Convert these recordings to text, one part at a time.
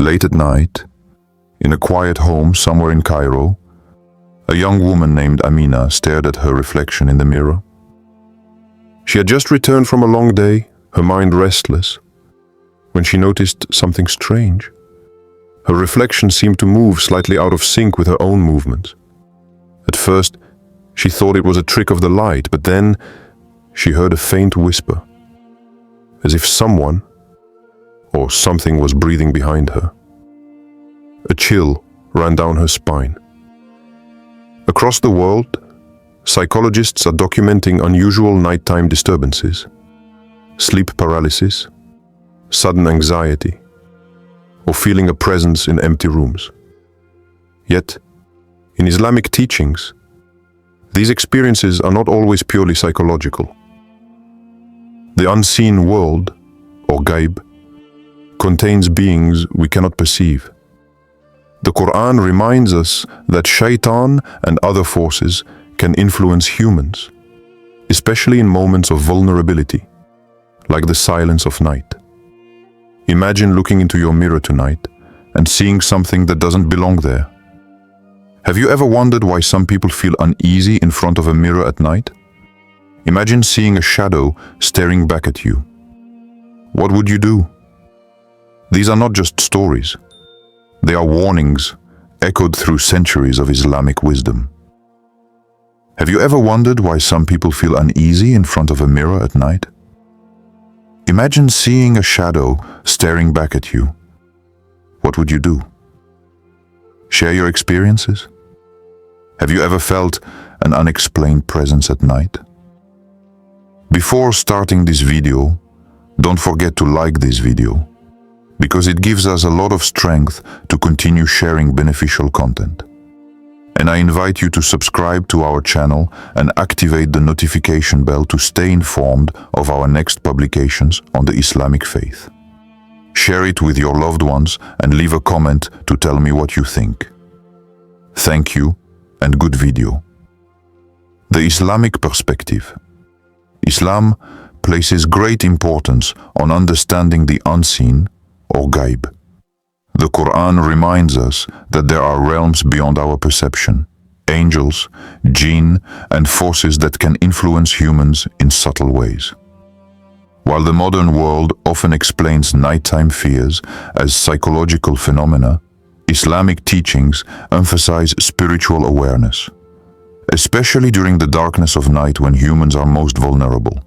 Late at night, in a quiet home somewhere in Cairo, a young woman named Amina stared at her reflection in the mirror. She had just returned from a long day, her mind restless, when she noticed something strange. Her reflection seemed to move slightly out of sync with her own movements. At first, she thought it was a trick of the light, but then she heard a faint whisper, as if someone or something was breathing behind her. A chill ran down her spine. Across the world, psychologists are documenting unusual nighttime disturbances, sleep paralysis, sudden anxiety, or feeling a presence in empty rooms. Yet, in Islamic teachings, these experiences are not always purely psychological. The unseen world, or ghaib, contains beings we cannot perceive. The Quran reminds us that shaitan and other forces can influence humans, especially in moments of vulnerability, like the silence of night. Imagine looking into your mirror tonight and seeing something that doesn't belong there. Have you ever wondered why some people feel uneasy in front of a mirror at night? Imagine seeing a shadow staring back at you. What would you do? These are not just stories. They are warnings echoed through centuries of Islamic wisdom. Have you ever wondered why some people feel uneasy in front of a mirror at night? Imagine seeing a shadow staring back at you. What would you do? Share your experiences. Have you ever felt an unexplained presence at night? Before starting this video, don't forget to like this video, because it gives us a lot of strength to continue sharing beneficial content. And I invite you to subscribe to our channel and activate the notification bell to stay informed of our next publications on the Islamic faith. Share it with your loved ones and leave a comment to tell me what you think. Thank you and good video. The Islamic perspective. Islam places great importance on understanding the unseen or ghaib. The Quran reminds us that there are realms beyond our perception, angels, jinn, and forces that can influence humans in subtle ways. While the modern world often explains nighttime fears as psychological phenomena, Islamic teachings emphasize spiritual awareness, especially during the darkness of night when humans are most vulnerable.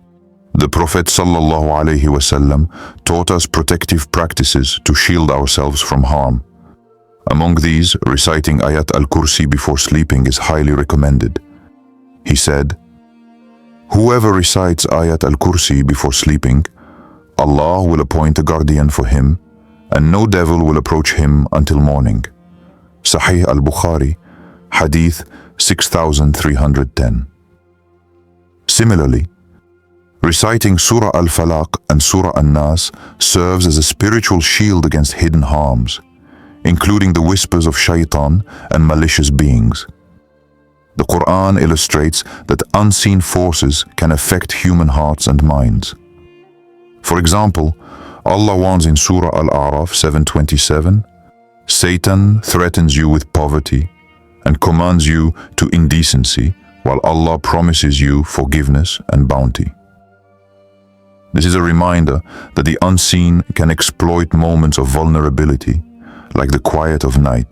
The Prophet ﷺ taught us protective practices to shield ourselves from harm. Among these, reciting Ayat al-Kursi before sleeping is highly recommended. He said, "Whoever recites Ayat al-Kursi before sleeping, Allah will appoint a guardian for him, and no devil will approach him until morning." Sahih al-Bukhari, Hadith 6310. Similarly, reciting Surah Al-Falaq and Surah An-Nas serves as a spiritual shield against hidden harms, including the whispers of shaitan and malicious beings. The Quran illustrates that unseen forces can affect human hearts and minds. For example, Allah warns in Surah Al-A'raf 7:27, "Satan threatens you with poverty and commands you to indecency, while Allah promises you forgiveness and bounty." This is a reminder that the unseen can exploit moments of vulnerability, like the quiet of night,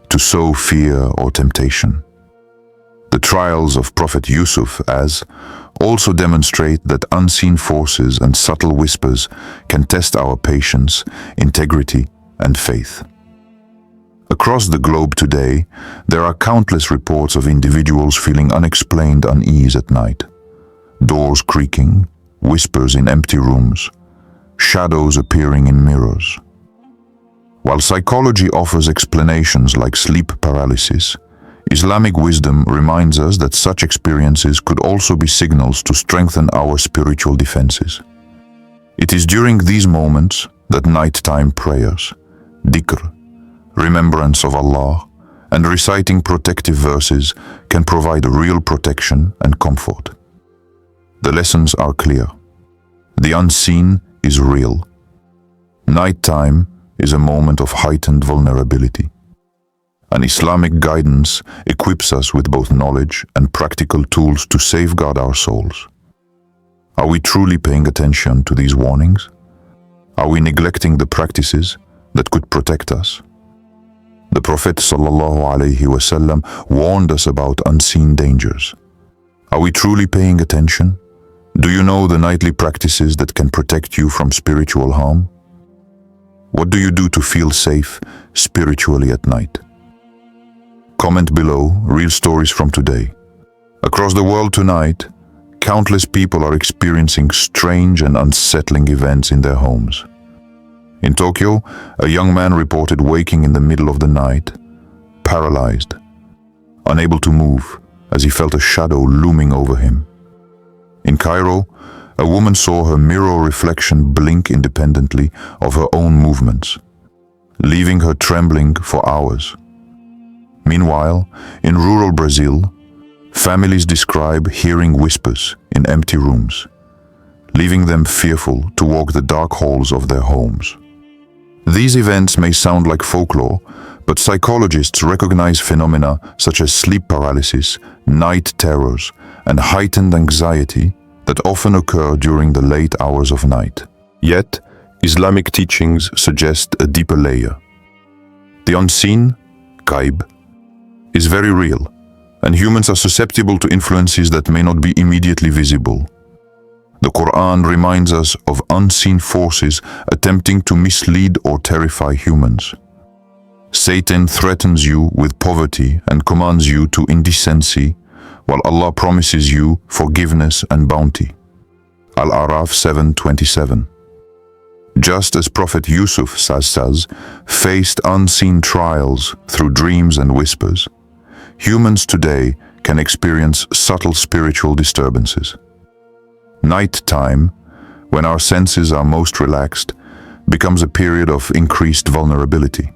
to sow fear or temptation. The trials of Prophet Yusuf also demonstrate that unseen forces and subtle whispers can test our patience, integrity, and faith. Across the globe today, there are countless reports of individuals feeling unexplained unease at night. Doors creaking, whispers in empty rooms, shadows appearing in mirrors. While psychology offers explanations like sleep paralysis, Islamic wisdom reminds us that such experiences could also be signals to strengthen our spiritual defenses. It is during these moments that nighttime prayers, dhikr, remembrance of Allah, and reciting protective verses can provide real protection and comfort. The lessons are clear. The unseen is real. Nighttime is a moment of heightened vulnerability. And Islamic guidance equips us with both knowledge and practical tools to safeguard our souls. Are we truly paying attention to these warnings? Are we neglecting the practices that could protect us? The Prophet ﷺ warned us about unseen dangers. Are we truly paying attention? Do you know the nightly practices that can protect you from spiritual harm? What do you do to feel safe spiritually at night? Comment below real stories from today. Across the world tonight, countless people are experiencing strange and unsettling events in their homes. In Tokyo, a young man reported waking in the middle of the night, paralyzed, unable to move as he felt a shadow looming over him. In Cairo, a woman saw her mirror reflection blink independently of her own movements, leaving her trembling for hours. Meanwhile, in rural Brazil, families describe hearing whispers in empty rooms, leaving them fearful to walk the dark halls of their homes. These events may sound like folklore, but psychologists recognize phenomena such as sleep paralysis, night terrors, and heightened anxiety that often occur during the late hours of night. Yet, Islamic teachings suggest a deeper layer. The unseen, ghaib, is very real, and humans are susceptible to influences that may not be immediately visible. The Quran reminds us of unseen forces attempting to mislead or terrify humans. Satan threatens you with poverty and commands you to indecency, while Allah promises you forgiveness and bounty. Al-A'raf 7:27. Just as Prophet Yusuf says, faced unseen trials through dreams and whispers, humans today can experience subtle spiritual disturbances. Night time, when our senses are most relaxed, becomes a period of increased vulnerability.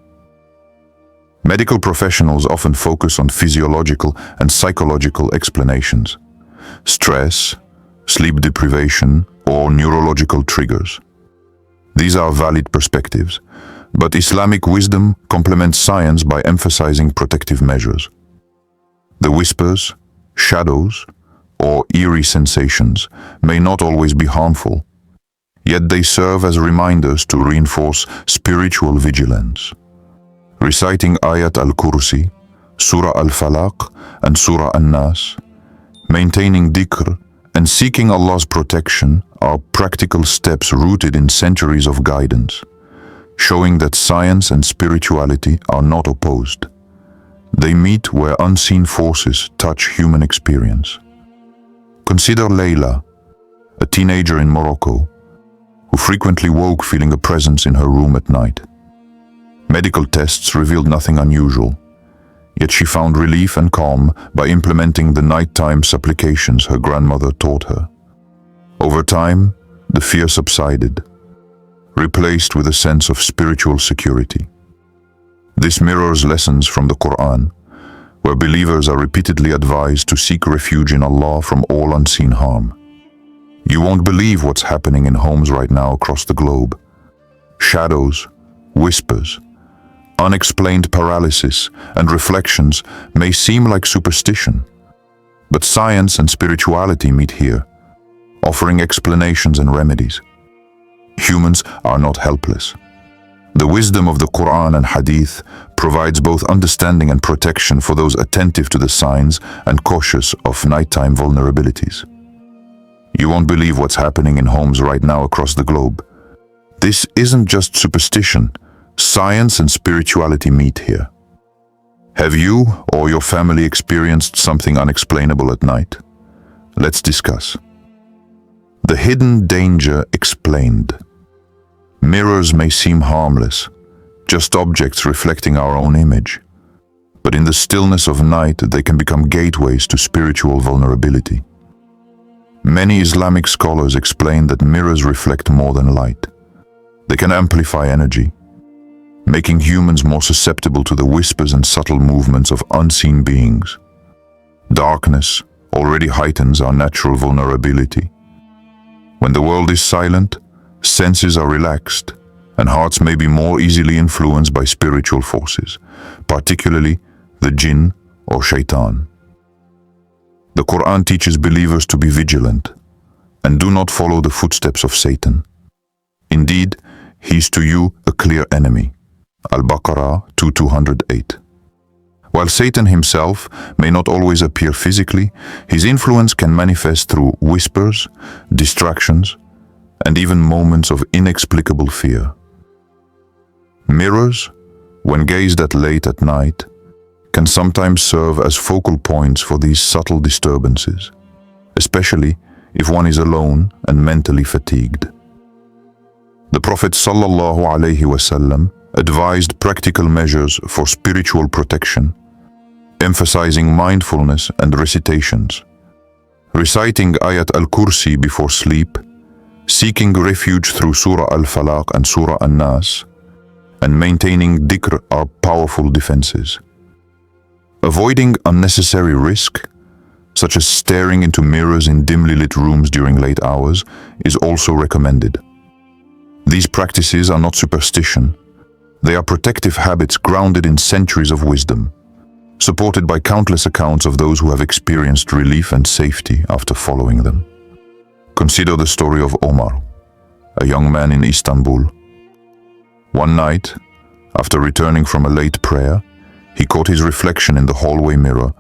Medical professionals often focus on physiological and psychological explanations: stress, sleep deprivation, or neurological triggers. These are valid perspectives, but Islamic wisdom complements science by emphasizing protective measures. The whispers, shadows, or eerie sensations may not always be harmful, yet they serve as reminders to reinforce spiritual vigilance. Reciting Ayat al-Kursi, Surah al-Falaq, and Surah al-Nas, maintaining dhikr, and seeking Allah's protection are practical steps rooted in centuries of guidance, showing that science and spirituality are not opposed. They meet where unseen forces touch human experience. Consider Layla, a teenager in Morocco, who frequently woke feeling a presence in her room at night. Medical tests revealed nothing unusual, yet she found relief and calm by implementing the nighttime supplications her grandmother taught her. Over time, the fear subsided, replaced with a sense of spiritual security. This mirrors lessons from the Quran, where believers are repeatedly advised to seek refuge in Allah from all unseen harm. You won't believe what's happening in homes right now across the globe. Shadows, whispers, unexplained paralysis, and reflections may seem like superstition, but science and spirituality meet here, offering explanations and remedies. Humans are not helpless. The wisdom of the Quran and Hadith provides both understanding and protection for those attentive to the signs and cautious of nighttime vulnerabilities. You won't believe what's happening in homes right now across the globe. This isn't just superstition. Science and spirituality meet here. Have you or your family experienced something unexplainable at night? Let's discuss. The hidden danger explained. Mirrors may seem harmless, just objects reflecting our own image. But in the stillness of night, they can become gateways to spiritual vulnerability. Many Islamic scholars explain that mirrors reflect more than light. They can amplify energy, making humans more susceptible to the whispers and subtle movements of unseen beings. Darkness already heightens our natural vulnerability. When the world is silent, senses are relaxed, and hearts may be more easily influenced by spiritual forces, particularly the jinn or shaitan. The Quran teaches believers to be vigilant and do not follow the footsteps of Satan. Indeed, he is to you a clear enemy. Al-Baqarah 2:208. While Satan himself may not always appear physically, his influence can manifest through whispers, distractions, and even moments of inexplicable fear. Mirrors, when gazed at late at night, can sometimes serve as focal points for these subtle disturbances, especially if one is alone and mentally fatigued. The Prophet ﷺ advised practical measures for spiritual protection, emphasizing mindfulness and recitations. Reciting Ayat al-Kursi before sleep, seeking refuge through Surah al-Falaq and Surah al-Nas, and maintaining dhikr are powerful defenses. Avoiding unnecessary risk, such as staring into mirrors in dimly lit rooms during late hours, is also recommended. These practices are not superstition. They are protective habits grounded in centuries of wisdom, supported by countless accounts of those who have experienced relief and safety after following them. Consider the story of Omar, a young man in Istanbul. One night, after returning from a late prayer, he caught his reflection in the hallway mirror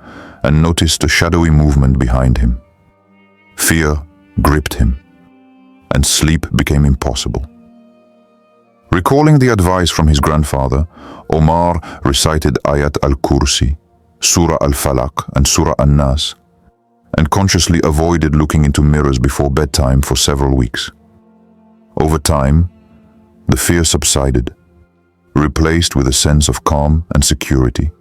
and noticed a shadowy movement behind him. Fear gripped him, and sleep became impossible. Recalling the advice from his grandfather, Omar recited Ayat al-Kursi, Surah al-Falaq and Surah al-Nas, and consciously avoided looking into mirrors before bedtime for several weeks. Over time, the fear subsided, replaced with a sense of calm and security.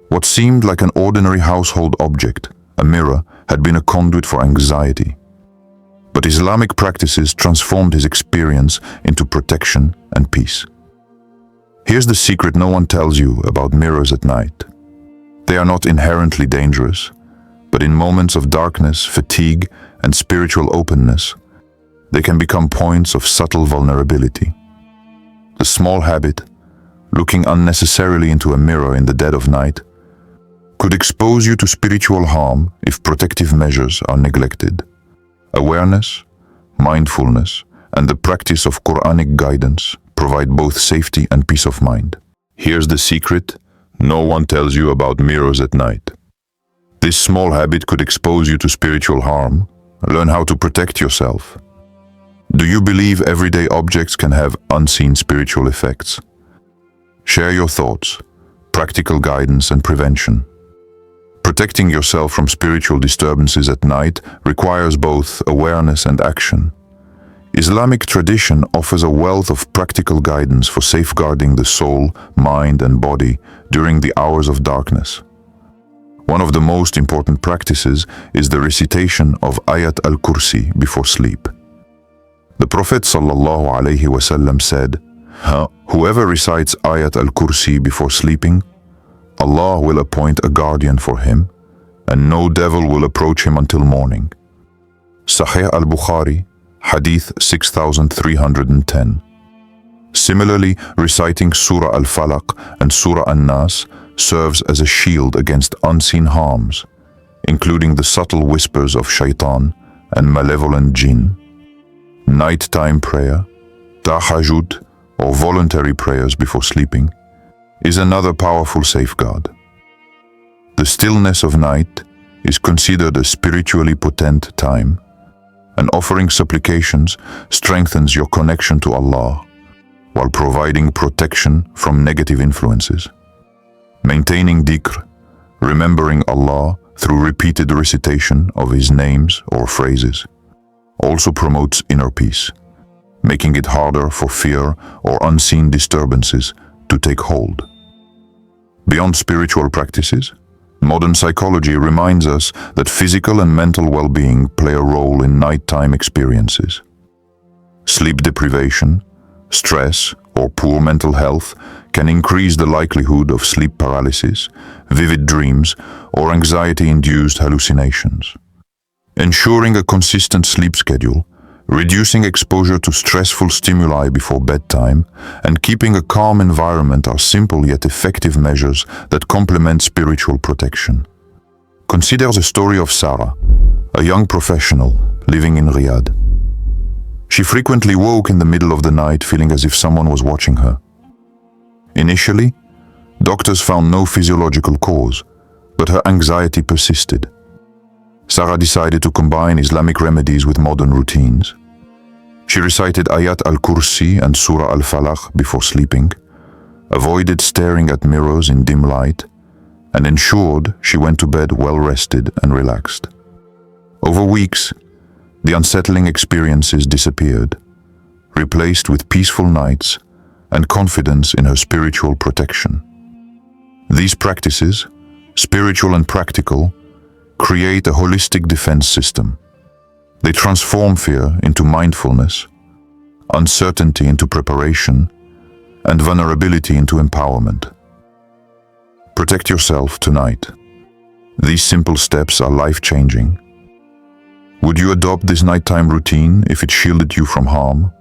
What seemed like an ordinary household object, a mirror, had been a conduit for anxiety. But Islamic practices transformed his experience into protection and peace. Here's the secret no one tells you about mirrors at night. They are not inherently dangerous, but in moments of darkness, fatigue, and spiritual openness, they can become points of subtle vulnerability. The small habit, looking unnecessarily into a mirror in the dead of night, could expose you to spiritual harm if protective measures are neglected. Awareness, mindfulness, and the practice of Quranic guidance provide both safety and peace of mind. Here's the secret no one tells you about mirrors at night. This small habit could expose you to spiritual harm. Learn how to protect yourself. Do you believe everyday objects can have unseen spiritual effects? Share your thoughts, practical guidance, and prevention. Protecting yourself from spiritual disturbances at night requires both awareness and action. Islamic tradition offers a wealth of practical guidance for safeguarding the soul, mind, and body during the hours of darkness. One of the most important practices is the recitation of Ayat al-Kursi before sleep. The Prophet ﷺ said, "Whoever recites Ayat al-Kursi before sleeping, Allah will appoint a guardian for him, and no devil will approach him until morning." Sahih al-Bukhari, Hadith 6310. Similarly, reciting Surah al-Falaq and Surah al-Nas serves as a shield against unseen harms, including the subtle whispers of shaitan and malevolent jinn. Nighttime prayer, tahajjud, or voluntary prayers before sleeping, is another powerful safeguard. The stillness of night is considered a spiritually potent time, and offering supplications strengthens your connection to Allah while providing protection from negative influences. Maintaining dhikr, remembering Allah through repeated recitation of His names or phrases, also promotes inner peace, making it harder for fear or unseen disturbances to take hold. Beyond spiritual practices, modern psychology reminds us that physical and mental well-being play a role in nighttime experiences. Sleep deprivation, stress, or poor mental health can increase the likelihood of sleep paralysis, vivid dreams, or anxiety-induced hallucinations. Ensuring a consistent sleep schedule, Reducing exposure to stressful stimuli before bedtime and keeping a calm environment are simple yet effective measures that complement spiritual protection. Consider the story of Sarah, a young professional living in Riyadh. She frequently woke in the middle of the night feeling as if someone was watching her. Initially, doctors found no physiological cause, but her anxiety persisted. Sarah decided to combine Islamic remedies with modern routines. She recited Ayat al-Kursi and Surah al-Falaq before sleeping, avoided staring at mirrors in dim light, and ensured she went to bed well rested and relaxed. Over weeks, the unsettling experiences disappeared, replaced with peaceful nights and confidence in her spiritual protection. These practices, spiritual and practical, create a holistic defense system. They transform fear into mindfulness, uncertainty into preparation, and vulnerability into empowerment. Protect yourself tonight. These simple steps are life-changing. Would you adopt this nighttime routine if it shielded you from harm?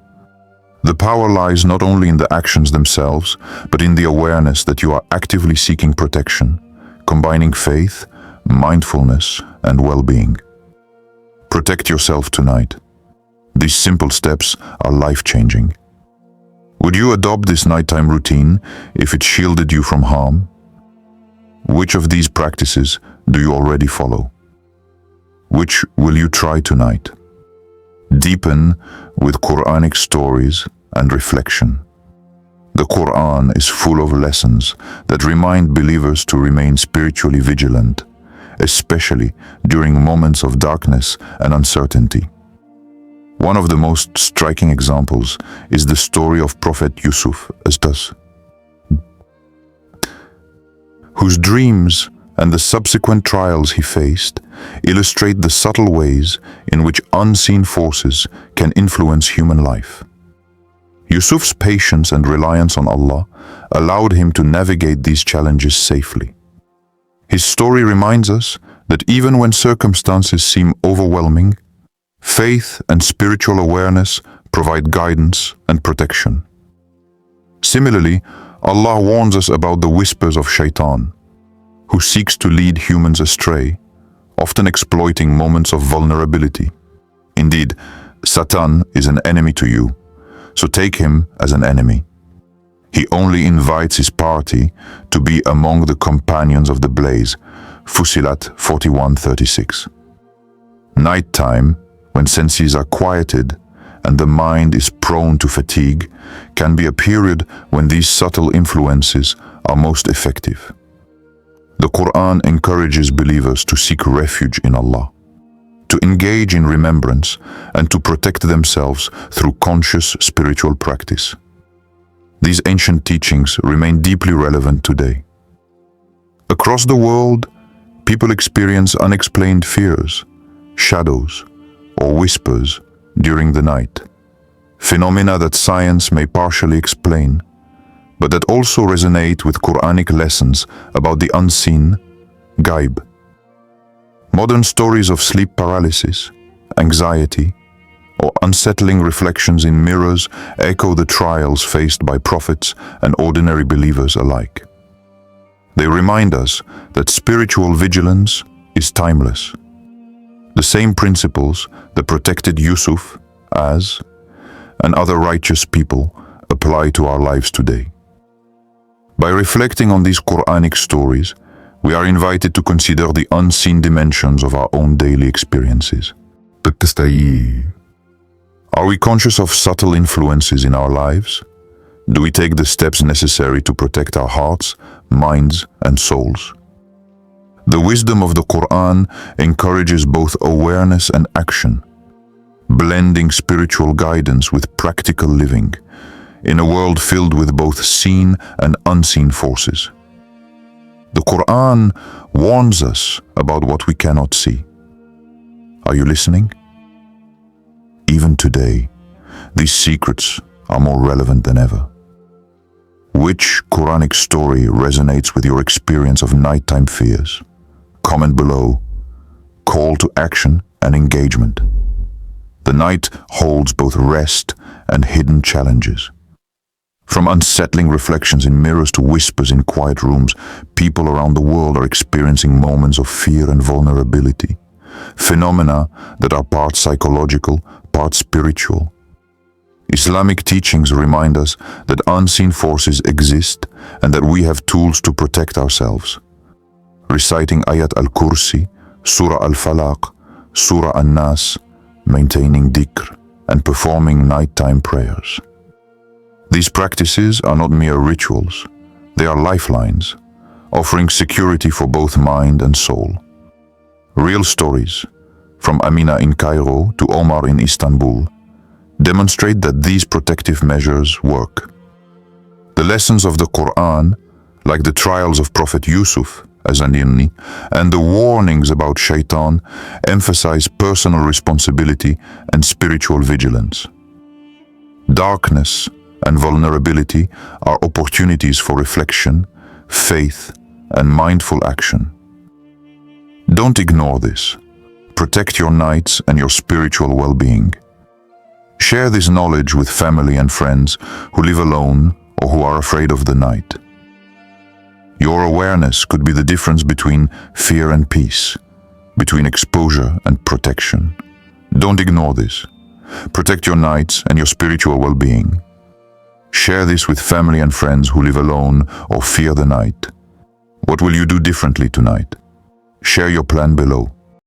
The power lies not only in the actions themselves, but in the awareness that you are actively seeking protection, combining faith, mindfulness, and well-being. Protect yourself tonight. These simple steps are life-changing. Would you adopt this nighttime routine if it shielded you from harm? Which of these practices do you already follow? Which will you try tonight? Deepen with Quranic stories and reflection. The Quran is full of lessons that remind believers to remain spiritually vigilant, especially during moments of darkness and uncertainty. One of the most striking examples is the story of Prophet Yusuf, whose dreams and the subsequent trials he faced illustrate the subtle ways in which unseen forces can influence human life. Yusuf's patience and reliance on Allah allowed him to navigate these challenges safely. His story reminds us that even when circumstances seem overwhelming, faith and spiritual awareness provide guidance and protection. Similarly, Allah warns us about the whispers of Shaitan, who seeks to lead humans astray, often exploiting moments of vulnerability. Indeed, Satan is an enemy to you, so take him as an enemy. He only invites his party to be among the companions of the blaze. Fussilat 41:36. Nighttime, when senses are quieted and the mind is prone to fatigue, can be a period when these subtle influences are most effective. The Quran encourages believers to seek refuge in Allah, to engage in remembrance, and to protect themselves through conscious spiritual practice. These ancient teachings remain deeply relevant today. Across the world, people experience unexplained fears, shadows, or whispers during the night. Phenomena that science may partially explain, but that also resonate with Quranic lessons about the unseen, ghaib. Modern stories of sleep paralysis, anxiety, or unsettling reflections in mirrors echo the trials faced by prophets and ordinary believers alike. They remind us that spiritual vigilance is timeless. The same principles that protected Yusuf, and other righteous people apply to our lives today. By reflecting on these Quranic stories, we are invited to consider the unseen dimensions of our own daily experiences. Are we conscious of subtle influences in our lives? Do we take the steps necessary to protect our hearts, minds, and souls? The wisdom of the Quran encourages both awareness and action, blending spiritual guidance with practical living in a world filled with both seen and unseen forces. The Quran warns us about what we cannot see. Are you listening? Even today, these secrets are more relevant than ever. Which Quranic story resonates with your experience of nighttime fears? Comment below. Call to action and engagement. The night holds both rest and hidden challenges. From unsettling reflections in mirrors to whispers in quiet rooms, people around the world are experiencing moments of fear and vulnerability. Phenomena that are part psychological, part spiritual. Islamic teachings remind us that unseen forces exist and that we have tools to protect ourselves. Reciting Ayat al-Kursi, Surah al-Falaq, Surah al-Nas, maintaining dhikr, and performing nighttime prayers. These practices are not mere rituals, they are lifelines, offering security for both mind and soul. Real stories, from Amina in Cairo to Omar in Istanbul, demonstrate that these protective measures work. The lessons of the Quran, like the trials of Prophet Yusuf, as-Zanini, and the warnings about shaitan, emphasize personal responsibility and spiritual vigilance. Darkness and vulnerability are opportunities for reflection, faith, and mindful action. Don't ignore this. Protect your nights and your spiritual well-being. Share this knowledge with family and friends who live alone or who are afraid of the night. Your awareness could be the difference between fear and peace, between exposure and protection. Don't ignore this. Protect your nights and your spiritual well-being. Share this with family and friends who live alone or fear the night. What will you do differently tonight? Share your plan below.